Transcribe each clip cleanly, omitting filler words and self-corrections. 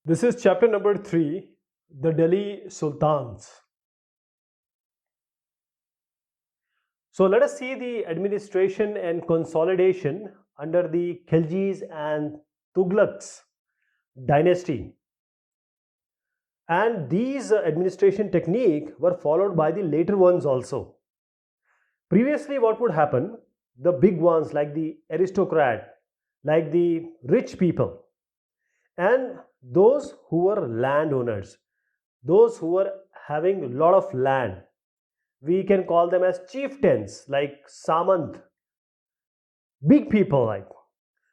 This is chapter number 3, the Delhi Sultans. So let us see the administration and consolidation under the Khiljis and Tughlaqs dynasty. And these administration technique were followed by the later ones also. Previously, what would happen? The big ones like the aristocrat, like the rich people, and those who were landowners, those who were having a lot of land, we can call them as chieftains like Samant, big people like.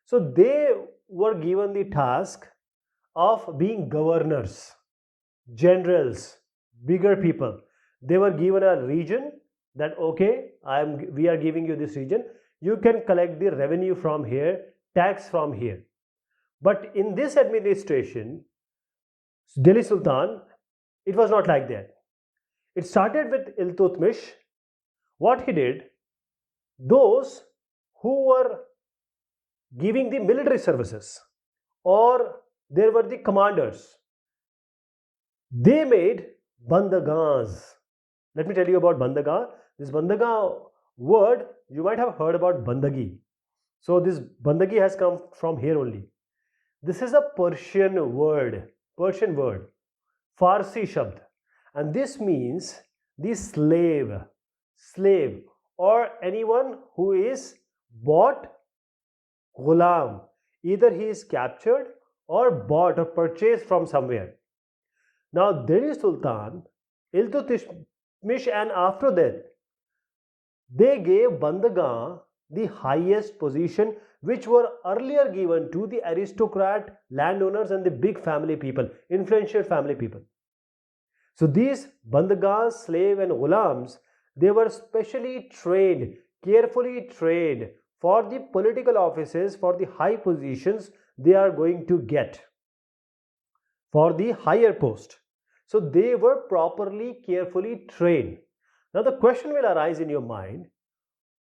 So they were given the task of being governors, generals, bigger people. They were given a region that okay, we are giving you this region. You can collect the revenue from here, tax from here. But in this administration, Delhi Sultan, it was not like that. It started with Iltutmish. What he did, those who were giving the military services or there were the commanders, they made bandagans. Let me tell you about bandagan. This bandagan word, you might have heard about bandagi. So this bandagi has come from here only. This is a Persian word, Farsi shabd, and this means the slave, or anyone who is bought, ghulam. Either he is captured or bought or purchased from somewhere. Now Delhi Sultan, Iltutmish, and after that, they gave bandagan the highest position which were earlier given to the aristocrat, landowners and the big family people, influential family people. So these bandagas, slave and ghulams, they were specially trained, carefully trained for the political offices, for the high positions they are going to get, for the higher post. So they were properly, carefully trained. Now the question will arise in your mind,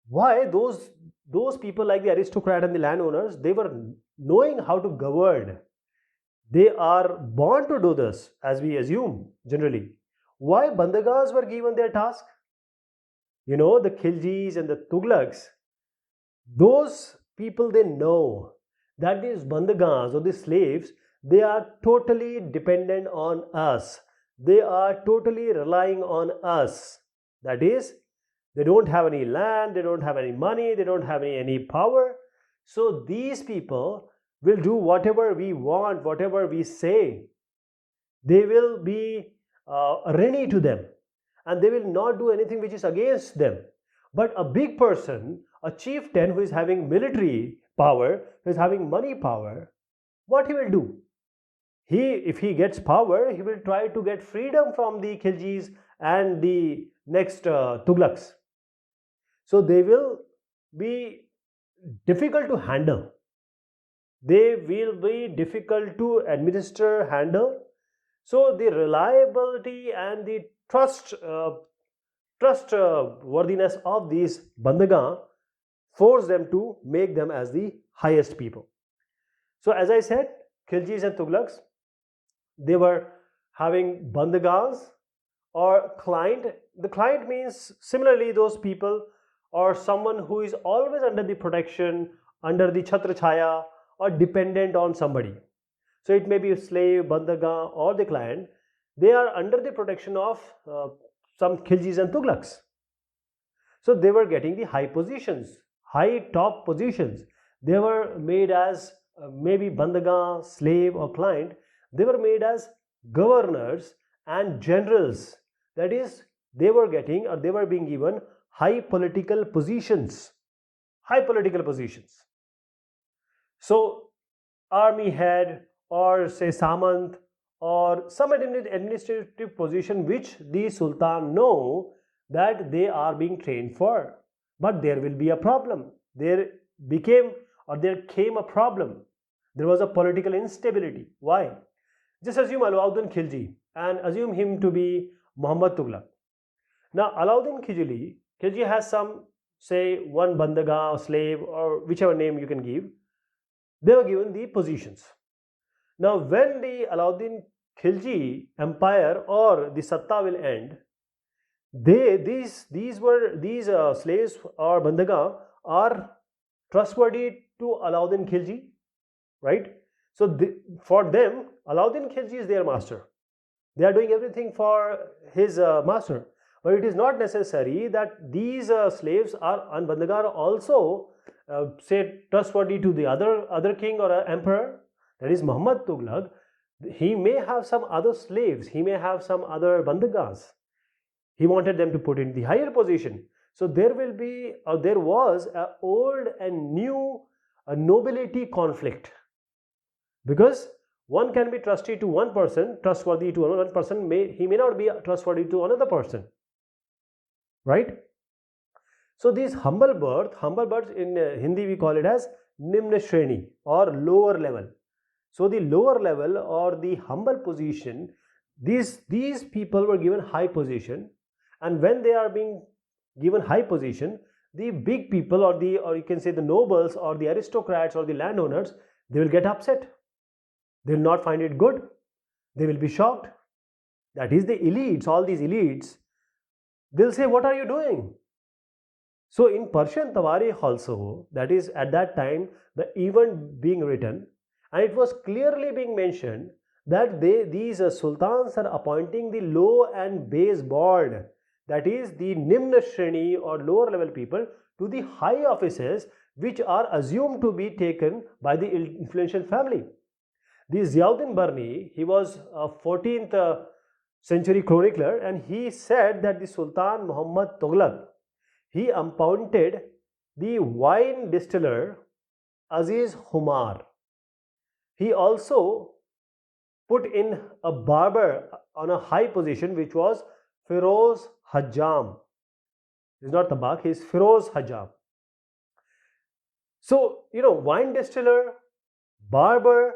why those people like the aristocrat and the landowners, they were knowing how to govern. They are born to do this, as we assume generally. Why bandagas were given their task? You know, the Khiljis and the Tughlaqs, those people, they know that these bandagas or the slaves, they are totally dependent on us. They are totally relying on us. That is, they don't have any land, they don't have any money, they don't have any power. So these people will do whatever we want, whatever we say. They will be ready to them, and they will not do anything which is against them. But a big person, a chieftain who is having military power, who is having money power, what he will do? If he gets power, he will try to get freedom from the Khiljis and the next Tughlaqs. So they will be difficult to handle. They will be difficult to administer, handle. So the reliability and the trustworthiness of these bandagan force them to make them as the highest people. So as I said, Khiljis and Tughlaqs, they were having bandagans or client. The client means similarly those people or someone who is always under the protection, under the chhatra chaya, or dependent on somebody. So it may be a slave, bandagan, or the client. They are under the protection of some Khiljis and Tughlaqs. So they were getting the high positions, high top positions. They were made as maybe bandagan, slave, or client. They were made as governors and generals. That is, they were getting or they were being given high political positions. High political positions. So, army head or say Samant or some administrative position which the Sultan know that they are being trained for. But there will be a problem. There came a problem. There was a political instability. Why? Just assume Alauddin Khilji and assume him to be Muhammad Tughlaq. Now Alauddin Khilji has some, say, one bandaga, slave, or whichever name you can give. They were given the positions. Now, when the Alauddin Khilji empire or the Satta will end, these slaves or bandaga are trustworthy to Alauddin Khilji, right? So for them, Alauddin Khilji is their master. They are doing everything for his master. But it is not necessary that these slaves are and bandaga are also say trustworthy to the other king or emperor. That is Muhammad Tughlaq. He may have some other slaves. He may have some other bandagas. He wanted them to put in the higher position. So there will be there was an old and new nobility conflict, because one can be trustworthy to one person, he may not be trustworthy to another person, right? So these humble births in Hindi we call it as Nimna Shreni or lower level. So the lower level or the humble position, these people were given high position, and when they are being given high position, the big people or you can say the nobles or the aristocrats or the landowners, they will get upset. They will not find it good. They will be shocked. That is the elites, all these elites, they'll say, what are you doing? So in Persian Tawarikh also, that is at that time the event being written, and it was clearly being mentioned that these sultans are appointing the low and base board, that is the Nimna Shreni or lower level people, to the high offices which are assumed to be taken by the influential family. The Ziauddin Barni, he was a 14th century chronicler, and he said that the Sultan Muhammad Tughlaq, he appointed the wine distiller Aziz Humar. He also put in a barber on a high position, which was Firoz Hajjam. He's not Tabak, he's Firoz Hajjam. So, wine distiller, barber,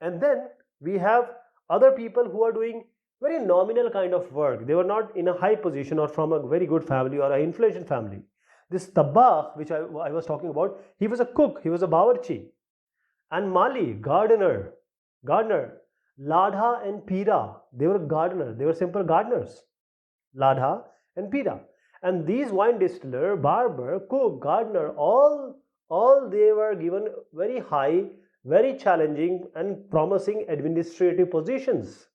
and then we have other people who are doing very nominal kind of work. They were not in a high position or from a very good family or an influential family. This Tabbakh, which I was talking about, he was a cook, he was a bawarchi. And Mali, gardener, Ladha and Pira, they were gardeners, they were simple gardeners. Ladha and Pira. And these wine distiller, barber, cook, gardener, all they were given very high, very challenging and promising administrative positions.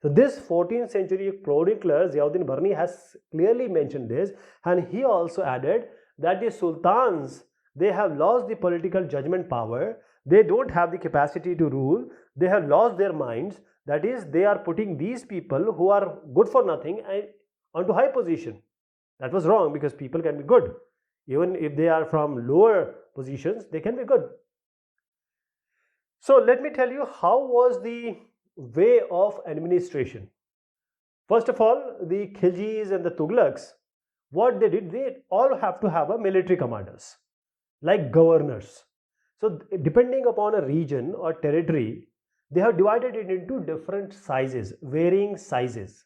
So this 14th century chronicler Ziauddin Barni has clearly mentioned this, and he also added that the sultans, they have lost the political judgment power, they don't have the capacity to rule, they have lost their minds, that is, they are putting these people who are good for nothing onto high position. That was wrong, because people can be good. Even if they are from lower positions, they can be good. So let me tell you how was the way of administration. First of all, the Khiljis and the Tughlaqs, what they did, they all have to have a military commanders, like governors. So depending upon a region or territory, they have divided it into different sizes, varying sizes.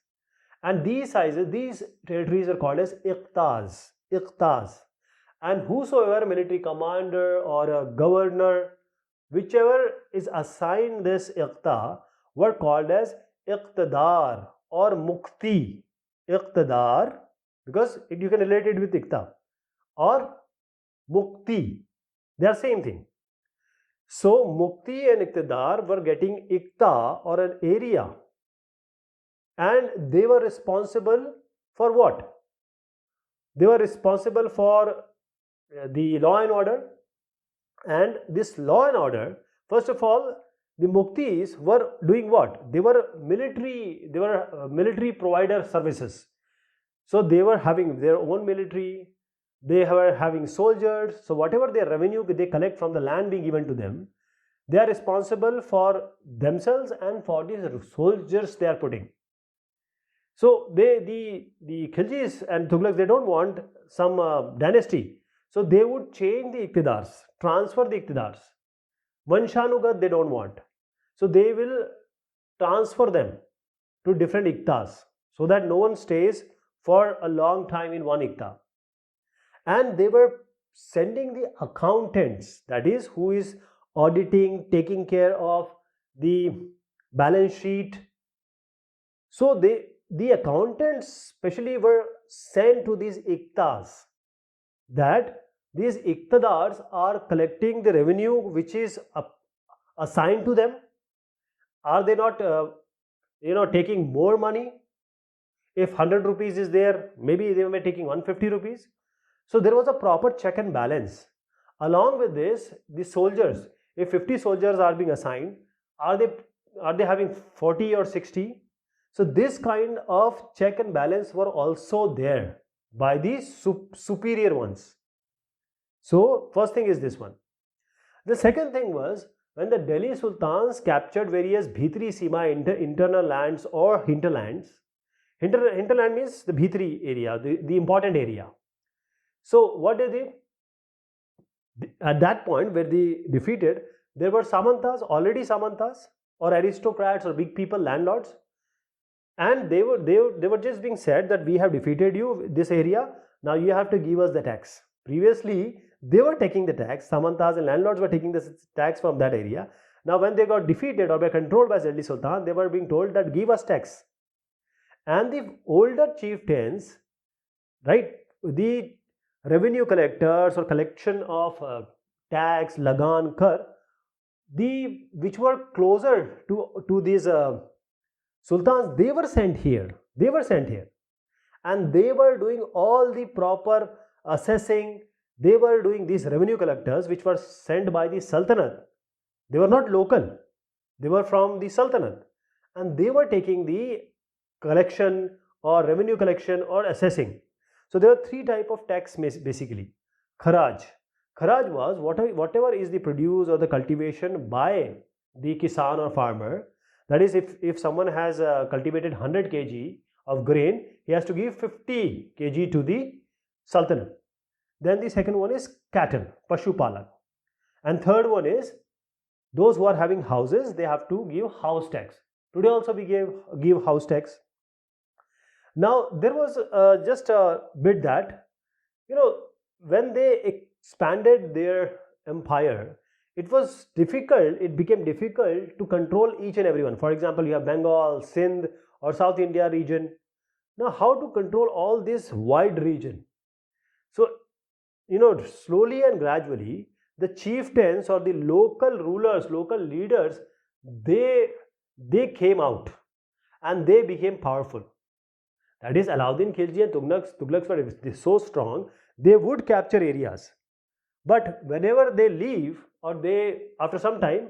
And these territories are called as iqtas. And whosoever military commander or a governor, whichever is assigned this iqta, were called as iqtidar or mukti. Iqtidar, because you can relate it with iqta, or mukti. They are same thing. So mukti and iqtidar were getting iqta or an area, and they were responsible for what? They were responsible for the law and order. And this law and order, first of all, the muktis were doing what? They were military provider services. So they were having their own military, they were having soldiers. So whatever their revenue they collect from the land being given to them, they are responsible for themselves and for the soldiers they are putting. So the Khiljis and Tughlaqs, they don't want some dynasty. So they would change the iqtidars, transfer the iqtidars. Vanshanugat they don't want. So they will transfer them to different iqtas, so that no one stays for a long time in one iqta. And they were sending the accountants, that is, who is auditing, taking care of the balance sheet. So the accountants especially were sent to these iktas, that these iktadars are collecting the revenue which is assigned to them. Are they not taking more money? If 100 rupees is there, maybe they were taking 150 rupees. So there was a proper check and balance. Along with this, the soldiers, if 50 soldiers are being assigned, are they having 40 or 60? So this kind of check and balance were also there by the superior ones. So first thing is this one. The second thing was, when the Delhi Sultans captured various Bhitri Sima internal lands or hinterlands. Hinterland means the Bhitri area, the important area. So what did they? At that point where they defeated, there were already Samantas or aristocrats or big people, landlords, and they were just being said that we have defeated you, this area, now you have to give us the tax. Previously they were taking the tax, Samantas and landlords were taking the tax from that area. Now when they got defeated or were controlled by Delhi Sultan, they were being told that give us tax. And the older chieftains, right, the revenue collectors or collection of tax, lagan, kar, which were closer to these sultans, they were sent here. And they were doing all the proper assessing. They were doing these revenue collectors which were sent by the Sultanate. They were not local. They were from the Sultanate. And they were taking the collection or revenue collection or assessing. So there are three types of tax basically. Kharaj. Kharaj was whatever is the produce or the cultivation by the kisan or farmer. That is, if someone has cultivated 100 kg of grain, he has to give 50 kg to the Sultanate. Then the second one is cattle, Pashupalan. And third one is those who are having houses, they have to give house tax. Today also we give house tax. Now there was just a bit that, when they expanded their empire, it became difficult to control each and everyone. For example, you have Bengal, Sindh or South India region. Now how to control all this wide region? So, slowly and gradually, the chieftains or the local rulers, local leaders, they came out and they became powerful. That is, Alauddin Khilji and Tughlaqs were so strong, they would capture areas. But whenever they leave, or after some time,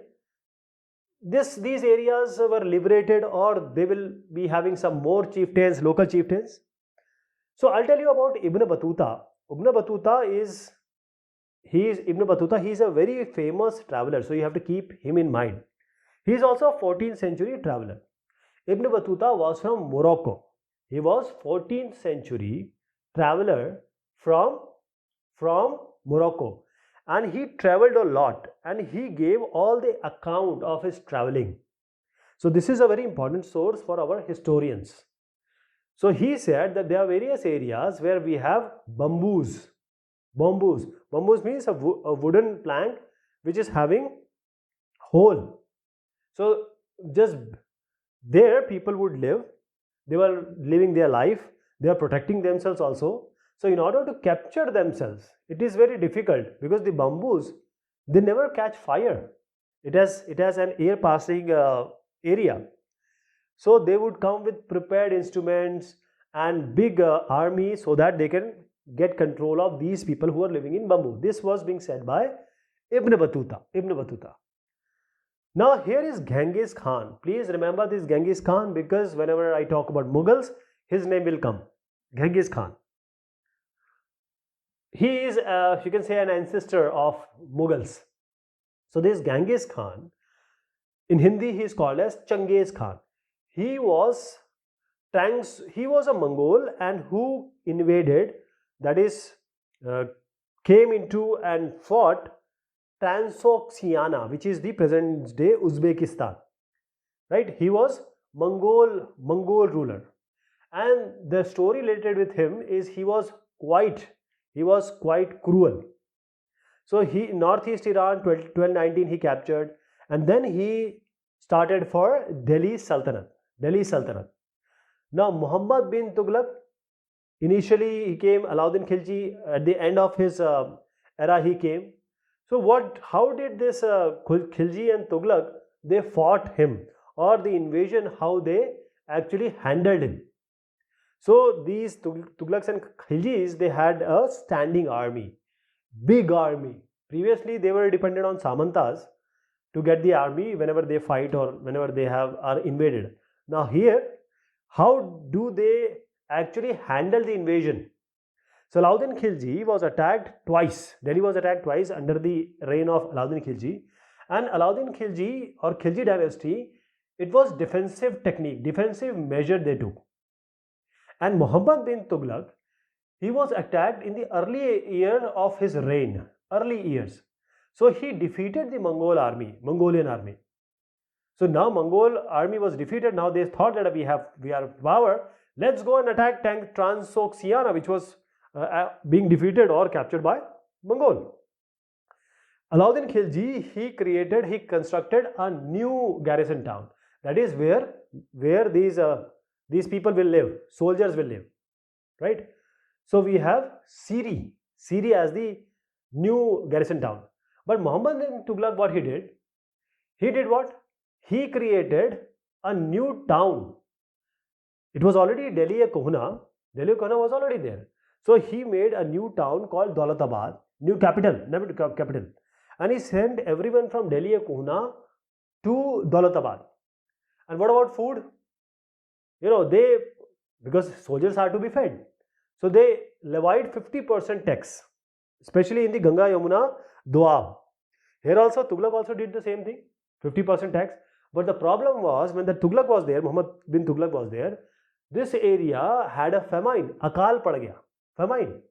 these areas were liberated, or they will be having some more chieftains, local chieftains. So I'll tell you about Ibn Battuta. Ibn Battuta is a very famous traveler, so you have to keep him in mind. He is also a 14th century traveler. Ibn Battuta was from Morocco. He was 14th century traveler from Morocco, and he traveled a lot and he gave all the account of his traveling. So this is a very important source for our historians. So he said that there are various areas where we have bamboos. Bamboos means a wooden plank which is having hole. So just there people would live. They were living their life. They are protecting themselves also. So in order to capture themselves, it is very difficult because the bamboos, they never catch fire. It has an air passing area. So they would come with prepared instruments and big army so that they can get control of these people who are living in bamboo. This was being said by Ibn Battuta. Now here is Genghis Khan. Please remember this Genghis Khan, because whenever I talk about Mughals, his name will come. Genghis Khan. He is, you can say, an ancestor of Mughals. So this Genghis Khan, in Hindi he is called as Changiz Khan. He was a Mongol and who invaded, that is, came into and fought Transoxiana, which is the present day Uzbekistan. Right? He was Mongol ruler, and the story related with him is he was quite cruel. So he Northeast Iran 1219 he captured, and then he started for Delhi Sultanate. Delhi Sultanate. Now Muhammad bin Tughlaq, initially he came, Alauddin Khilji at the end of his era he came. So how did this Khilji and Tughlaq, they fought him, or the invasion, how they actually handled him? So these Tughlaqs and Khiljis, they had a standing army, big army. Previously they were dependent on Samantas to get the army whenever they fight or whenever they are invaded. Now here, how do they actually handle the invasion? So Alauddin Khilji was attacked twice. Delhi was attacked twice under the reign of Alauddin Khilji. And Alauddin Khilji or Khilji dynasty, it was defensive technique, defensive measure they took. And Muhammad bin Tughlaq, he was attacked in the early year of his reign, early years. So he defeated the Mongolian army. So now Mongol army was defeated. Now they thought that we are power. Let's go and attack Transoxiana, which was being defeated or captured by Mongol. Alauddin Khilji, he constructed a new garrison town. That is where these people will live, soldiers will live, right? So we have Siri as the new garrison town. But Muhammad bin Tughlaq, what he did what? He created a new town. It was already Delhi Kohuna. Delhi Kohuna was already there. So he made a new town called Daulatabad, new capital, and he sent everyone from Delhi Kohuna to Daulatabad. And what about food? Because soldiers are to be fed, so they levied 50% tax, especially in the Ganga Yamuna Doab. Here also Tughlaq also did the same thing, 50% tax. But the problem was, when the Tughlaq was there, Muhammad bin Tughlaq was there, this area had a famine, akal pad gaya, famine,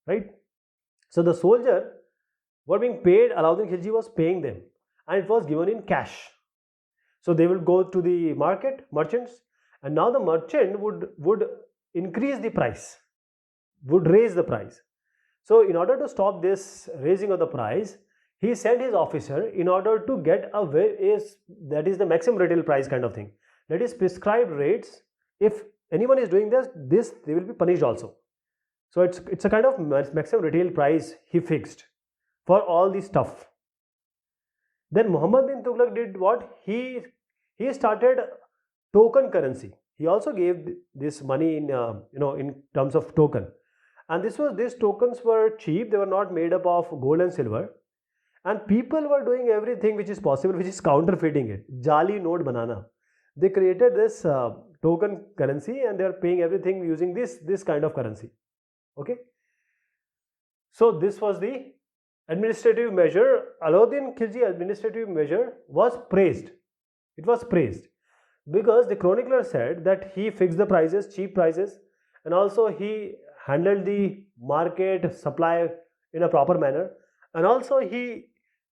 right? So the soldier were being paid, Alauddin Khilji was paying them, and it was given in cash. So they will go to the merchants, and now the merchant would increase the price, would raise the price. So in order to stop this raising of the price, he sent his officer in order to get that is the maximum retail price kind of thing. That is prescribed rates. If anyone is doing this they will be punished also. So it's a kind of maximum retail price he fixed for all the stuff. Then Muhammad bin Tughlaq did what? He started token currency. He also gave this money in terms of token, and these tokens were cheap. They were not made up of gold and silver, and people were doing everything which is possible, which is counterfeiting it. Jali note banana. They created this token currency, and they are paying everything using this kind of currency. Okay. So this was the administrative measure. Alauddin Khilji administrative measure was praised. It was praised because the chronicler said that he fixed the prices, cheap prices, and also he handled the market supply in a proper manner, and also he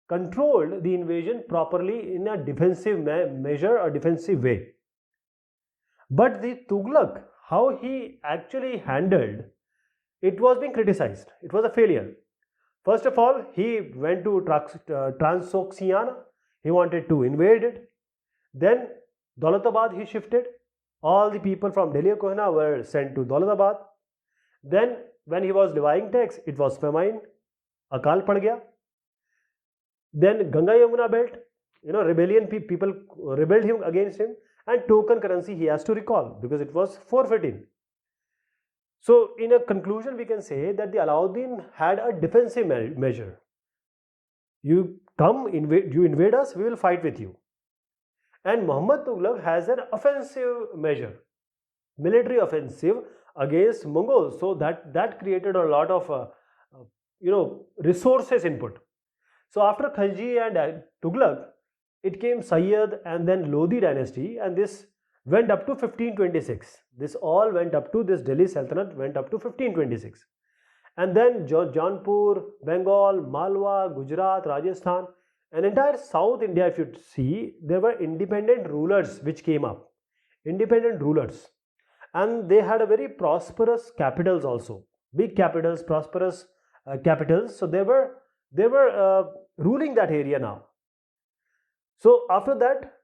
controlled the invasion properly in a defensive measure or defensive way. But the Tughlaq, how he actually handled, it was being criticized. It was a failure. First of all, he went to Transoxiana. He wanted to invade it. Then Daulatabad he shifted. All the people from Delhi Kohana were sent to Daulatabad. Then when he was levying tax, it was famine, akal pad gaya. Then Ganga Yamuna belt, rebellion, people rebelled him against him, and token currency he has to recall because it was forfeited. So in a conclusion, we can say that the Alauddin had a defensive measure. You invade us, we will fight with you. And Muhammad Tughlaq has an offensive measure, military offensive against Mongols. So that created a lot of resources input. So after Khilji and Tughlaq, it came Sayyid and then Lodi dynasty, and this went up to 1526. This all went up to this Delhi Sultanate went up to 1526. And then Jaunpur, Bengal, Malwa, Gujarat, Rajasthan, and entire South India, if you see, there were independent rulers which came up. Independent rulers. And they had a very prosperous capitals also. Big capitals, prosperous capitals. So they were ruling that area now. So after that,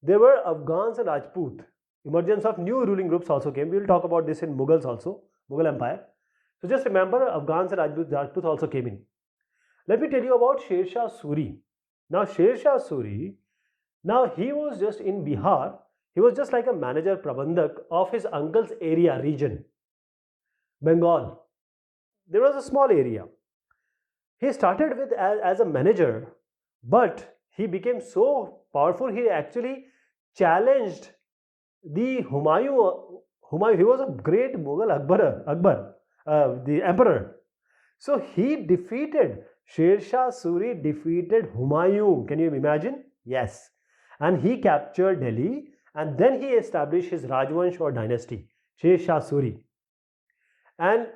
there were Afghans and Rajput. Emergence of new ruling groups also came. We will talk about this in Mughals also, Mughal Empire. So just remember, Afghans and Rajput also came in. Let me tell you about Sher Shah Suri. Now Sher Shah Suri, now he was just in Bihar. He was just like a manager, Prabandhak of his uncle's area, region, Bengal. There was a small area. He started with as a manager, but he became so powerful, he actually challenged the Humayun. He was a great Mughal Akbar, the emperor. So he defeated, Sher Shah Suri defeated Humayun. Can you imagine? Yes. And he captured Delhi, and then he established his Rajvansh or dynasty, Sher Shah Suri. And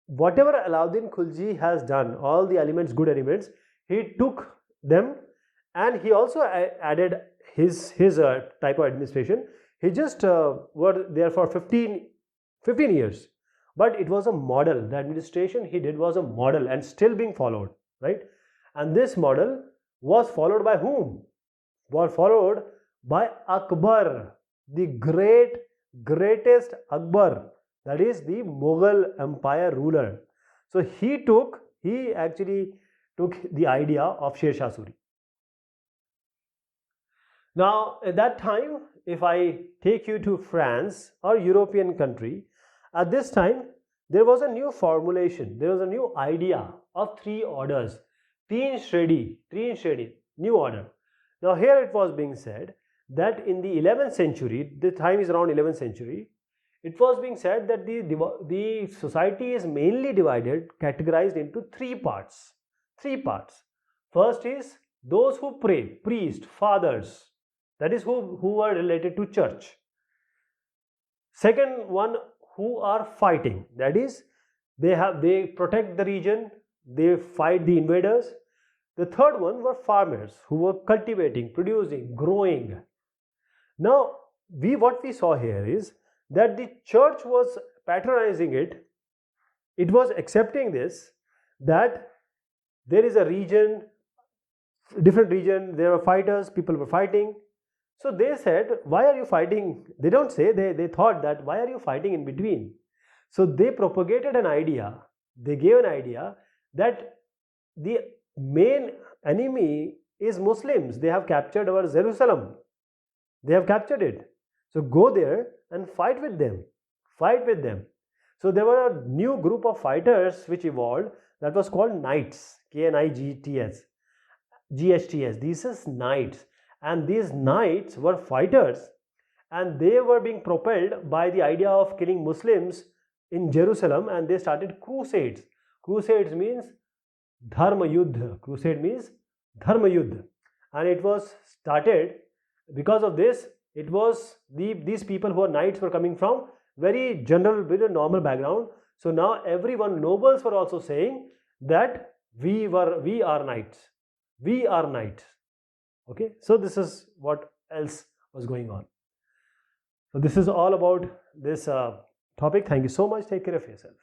whatever Alauddin Khulji has done, all the elements, good elements, he took them, and he also added his type of administration. He just were there for 15 years, but it was a model. The administration he did was a model and still being followed, right? And this model was followed by whom? Was followed by Akbar, the greatest Akbar, that is the Mughal Empire ruler. So he actually took the idea of Sher Shah Suri. Now at that time, if I take you to France or European country, at this time there was a new formulation, there was a new idea of three orders, Teen Shredi, new order. Now here it was being said that in the 11th century, the time is around 11th century, it was being said that the society is mainly categorized into three parts. First is those who pray, priest, fathers, that is who are related to church. Second one, who are fighting, that is they protect the region, they fight the invaders. The third one were farmers who were cultivating, producing, growing. Now what we saw here is that the church was patronizing it. It was accepting this, that there is a region, different region, there were fighters, people were fighting. So they said, why are you fighting? They don't say, they thought that, why are you fighting in between? So they propagated an idea, they gave an idea that the main enemy is Muslims. They have captured our Jerusalem. They have captured it. So go there and fight with them. So there were a new group of fighters which evolved that was called Knights, Knigts, GHTS. These is Knights. And these knights were fighters, and they were being propelled by the idea of killing Muslims in Jerusalem, and they started crusades. Crusades means Dharma Yuddha. Crusade means Dharma Yuddha. And it was started because of this. It was these people who are knights were coming from very general, very normal background. So now everyone, nobles were also saying that we are knights. We are knights. Okay, so this is what else was going on. So this is all about this topic. Thank you so much. Take care of yourself.